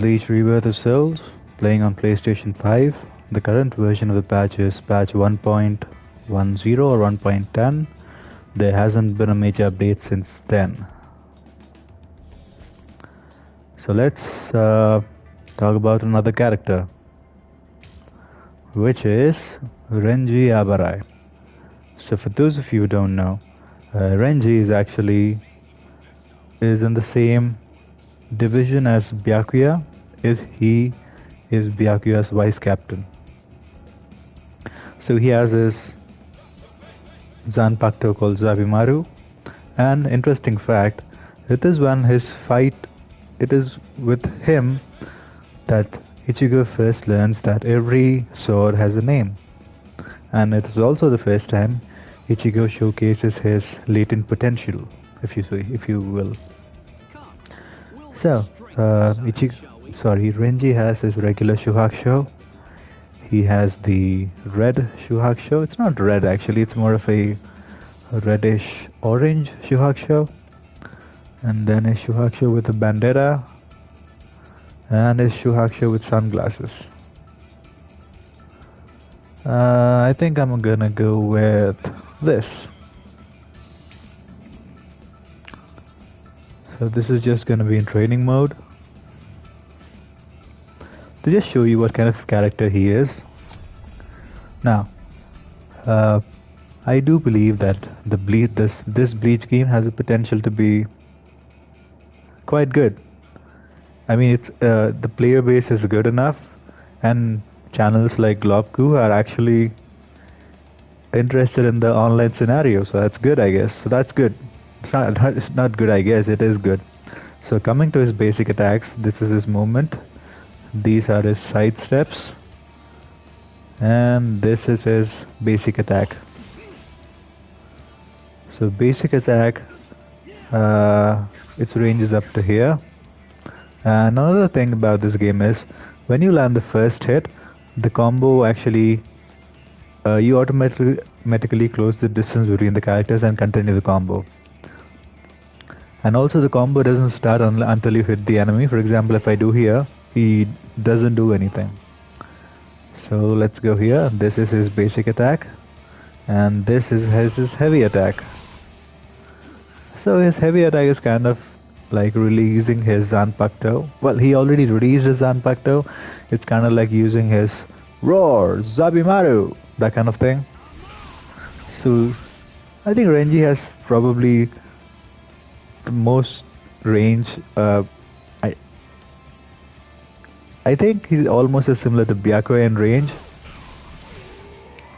Bleach Rebirth of Souls, playing on PlayStation 5. The current version of the patch is patch 1.10 or 1.10. There hasn't been a major update since then. So let's talk about another character, which is Renji Abarai. So for those of you who don't know, Renji is in the same division as Byakuya. He is Byakuya's vice captain. So he has his zanpakto called zabimaru. And interesting fact, it is with him that Ichigo first learns that every sword has a name. And it is also the first time Ichigo showcases his latent potential, if you will. So, Renji has his regular Shuhakusho. He has the red Shuhakusho. It's not red actually, it's more of a reddish orange Shuhakusho. And then a Shuhakusho with a bandera. And a Shuhakusho with sunglasses. I think I'm gonna go with this. So this is just gonna be in training mode. To just show you what kind of character he is. Now, I do believe that this Bleach game has the potential to be quite good. I mean, it's the player base is good enough, and channels like Globku are actually interested in the online scenario, so that's good, I guess. So that's good. It's not good, I guess. It is good. So coming to his basic attacks, this is his movement. These are his side steps, and this is his basic attack. So basic attack, its range is up to here. And another thing about this game is, when you land the first hit, the combo actually, you automatically close the distance between the characters and continue the combo. And also the combo doesn't start until you hit the enemy. For example, if I do here, he doesn't do anything. So let's go here. This is his basic attack, and this is his heavy attack. So his heavy attack is kind of like releasing his zanpakto. Well, he already released his zanpakto. It's kind of like using his roar, zabimaru, that kind of thing. So I think Renji has probably the most range. I think he's almost as similar to Byakuya in range.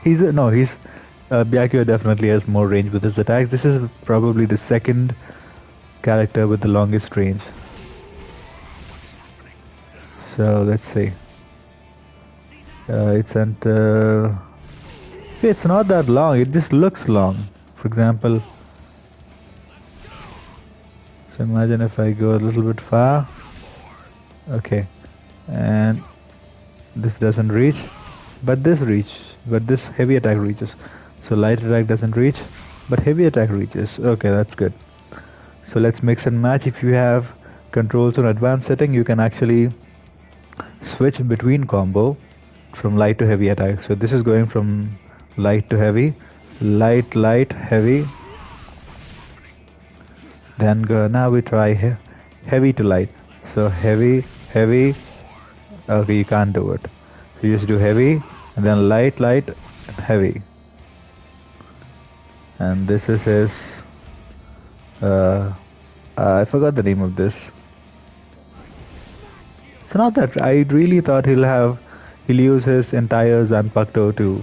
Byakuya definitely has more range with his attacks. This is probably the second character with the longest range. So let's see. It's not that long. It just looks long. For example, so imagine if I go a little bit far. Okay. And this doesn't reach, but this heavy attack reaches. So light attack doesn't reach, but heavy attack reaches. Okay, that's good. So let's mix and match. If you have controls on advanced setting, you can actually switch between combo from light to heavy attack. So this is going from light to heavy, light, heavy. Then now we try heavy to light. So heavy. Okay, you can't do it. So you just do heavy, and then light, and heavy. And this is his... I forgot the name of this. It's not that... I really thought he'll use his entire zanpakto to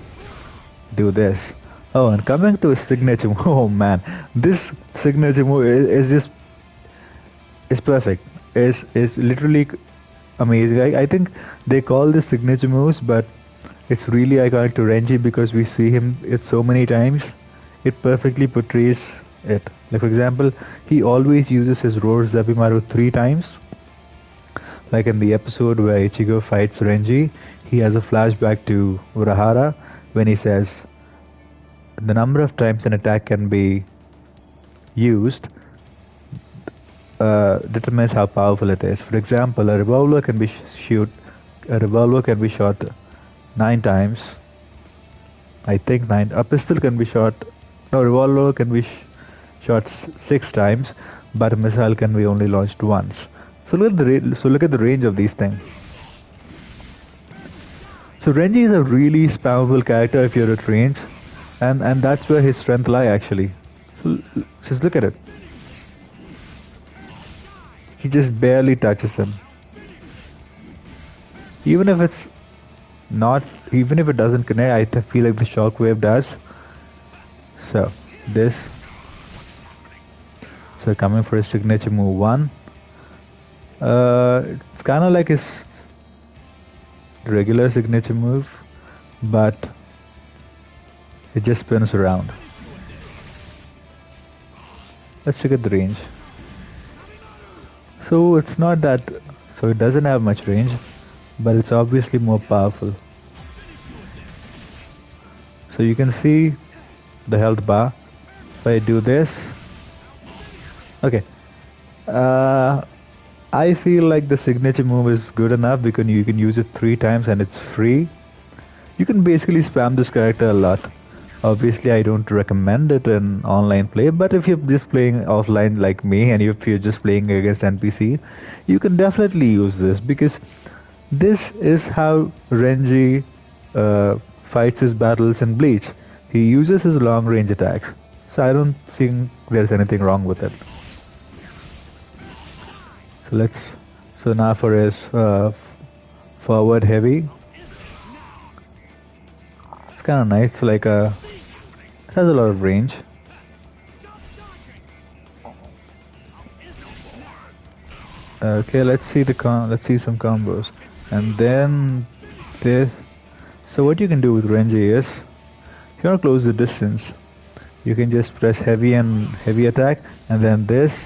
do this. Oh, and coming to his signature move, oh man, this signature move is perfect. It's literally amazing. I think they call this signature moves, but it's really iconic to Renji because we see it so many times. It perfectly portrays it. Like for example, he always uses his roar zabimaru 3 times. Like in the episode where Ichigo fights Renji, he has a flashback to Urahara when he says the number of times an attack can be used, determines how powerful it is. For example, a revolver can be shot 9 times. I think nine. A pistol can be shot. No, revolver can be shot 6 times, but a missile can be only launched once. So look at the range of these things. So Renji is a really spammable character if you're at range, and that's where his strength lie actually. So, just look at it. He just barely touches him. Even if it's not, even if it doesn't connect, I feel like the shockwave does. So this. So coming for his signature move 1. It's kind of like his regular signature move, but it just spins around. Let's check at the range. So it's not that, so it doesn't have much range, but it's obviously more powerful. So you can see the health bar. If I do this, okay. I feel like the signature move is good enough because you can use it 3 times and it's free. You can basically spam this character a lot. Obviously, I don't recommend it in online play, but if you're just playing offline like me and if you're just playing against NPC, you can definitely use this because this is how Renji fights his battles in Bleach. He uses his long range attacks, so I don't think there's anything wrong with it. So now for his forward heavy. It's kind of nice, like it has a lot of range. Okay, let's see some combos, and then this. So what you can do with Renji is, if you want to close the distance, you can just press heavy and heavy attack, and then this.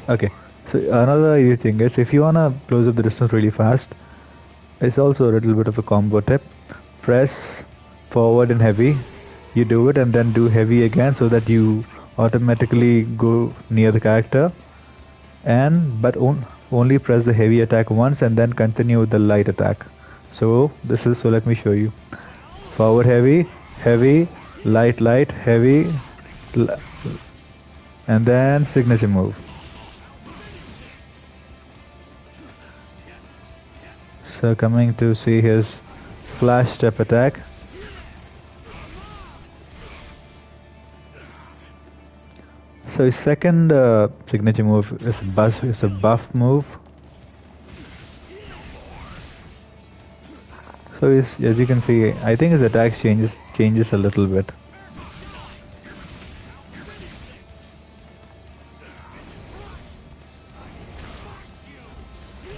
Okay. So another easy thing is, if you wanna close up the distance really fast, it's also a little bit of a combo tip. Press forward and heavy, you do it and then do heavy again so that you automatically go near the character, but only press the heavy attack once and then continue with the light attack. So let me show you. Forward heavy, heavy, light, heavy, and then signature move. So coming to see his flash step attack. So his second signature move is a buff move. So as you can see, I think his attack changes a little bit.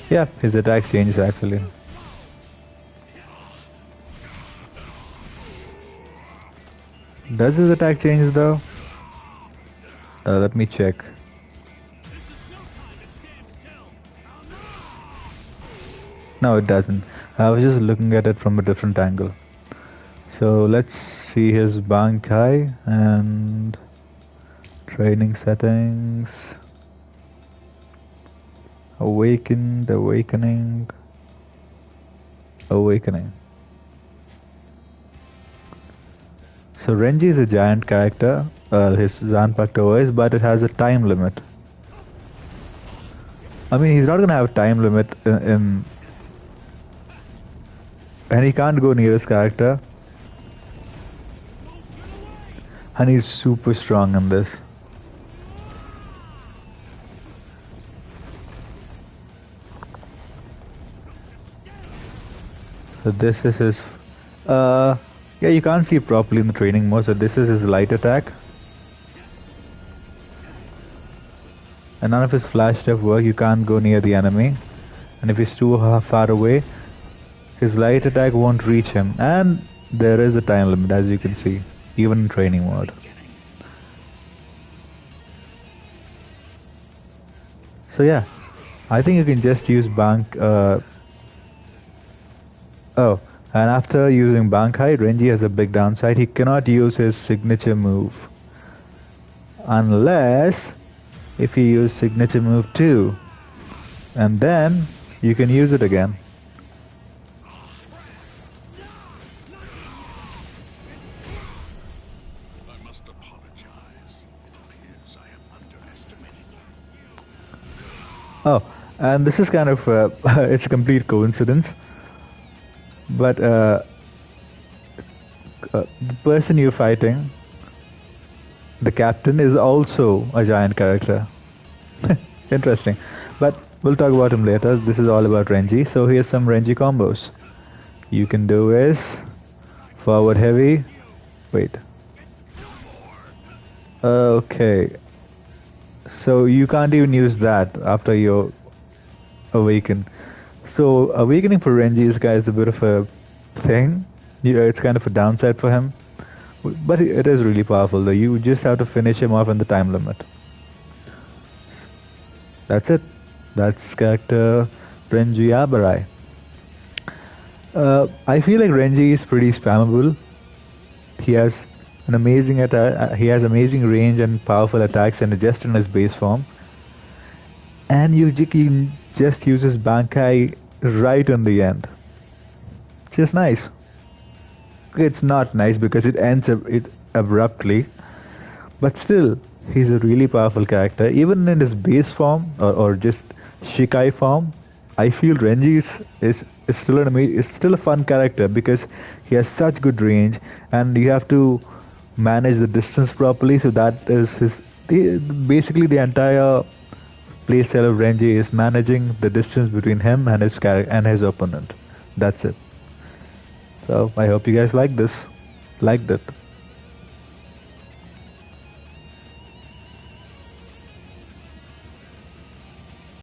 Yeah, his attack changes actually. Does his attack change though? Let me check. No, it doesn't. I was just looking at it from a different angle. So let's see his Bankai and training settings. Awakening. So Renji is a giant character, his zanpakto is, but it has a time limit. I mean, he's not gonna have a time limit and he can't go near his character. And he's super strong in this. So this is his, yeah, you can't see it properly in the training mode, so this is his light attack. And none of his flash stuff work, you can't go near the enemy. And if he's too far away, his light attack won't reach him. And there is a time limit, as you can see, even in training mode. So yeah, I think you can just use Oh, and after using Bankai, Renji has a big downside. He cannot use his signature move unless if you use signature move 2, and then you can use it again. I must apologize. It appears I have underestimated you. Oh, and this is kind of it's a complete coincidence, but the person you're fighting, the captain, is also a giant character. Interesting. But we'll talk about him later. This is all about Renji. So here's some Renji combos. You can do is forward heavy. Wait. Okay. So you can't even use that after you awaken. So awakening for Renji is a bit of a thing. It's kind of a downside for him. But it is really powerful though. You just have to finish him off in the time limit. That's it. That's character Renji Abarai. I feel like Renji is pretty spammable. He has an amazing attack. He has amazing range and powerful attacks, and just in his base form. And you can just use his Bankai right in the end. Just nice. It's not nice because it ends it abruptly, but still, he's a really powerful character. Even in his base form or just Shikai form, I feel Renji is still is still a fun character because he has such good range, and you have to manage the distance properly. So that is basically the entire playstyle of Renji is managing the distance between him and his opponent. That's it. So I hope you guys liked it.